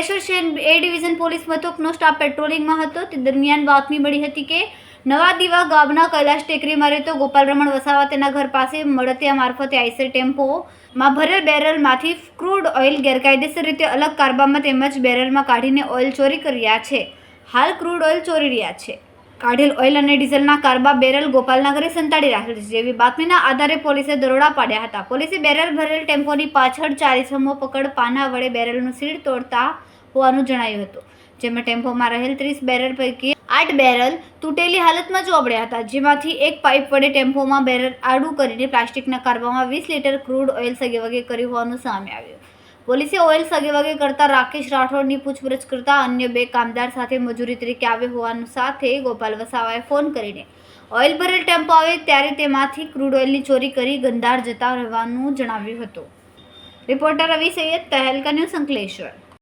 અંકલેશ્વર શહેર એ division police મથકનો staff પેટ્રોલિંગમાં હતો તે દરમિયાન બાતમી મળી હતી કે નવા દીવા ગામના કૈલાશ ટેકરીમાં રહેતો ગોપાલ રમણ વસાવા તેના ઘર પાસે મળતિયા મારફતે આઈસર ટેમ્પોમાં ભરેલ બેરલમાંથી ક્રૂડ ઓઇલ ગેરકાયદેસર રીતે અલગ કારબામાં તેમજ બેરલમાં કાઢીને ઓઇલ ચોરી કર્યા છે. હાલ ક્રૂડ ઓઇલ ચોરી રહ્યા છે. કાઢેલ ઓઇલ અને ડીઝલના કારબા બેરલ ગોપાલના ઘરે સંતાડી રાખેલ છે. જેવી બાતમીના આધારે પોલીસે દરોડા પાડ્યા હતા. પોલીસે બેરલ ભરેલ ટેમ્પોની પાછળ 4 ઇસમો પકડ પાના વડે બેરલનું સીલ તોડતા હોવાનું જણાયું હતું. જેમાં ટેમ્પોમાં રહેલ 30 બેરલ પૈકી 8 બેરલ તૂટેલી હાલતમાં જોવા મળ્યા હતા. જેમાંથી એક પાઇપ વડે ટેમ્પોમાં બેરલ આડું કરીને પ્લાસ્ટિકના કારબામાં 20 લીટર ક્રૂડ ઓઇલ સગેવગે કર્યું હોવાનું સામે આવ્યું. પોલીસે ઓઇલ સગેવગે કરતા રાકેશ રાઠોડની પૂછપરછ કરતા અન્ય 2 કામદાર સાથે મજૂરી તરીકે આવ્યો હોવાનું સાથે ગોપાલ વસાવાએ ફોન કરીને ઓઇલ ભરેલ ટેમ્પો આવે ત્યારે તેમાંથી ક્રૂડ ઓઇલની ચોરી કરી ગંધાર જતા રહેવાનું જણાવ્યું હતું. રિપોર્ટર રવિ સૈયદ, તહેલકા ન્યૂઝ, અંકલેશ્વર.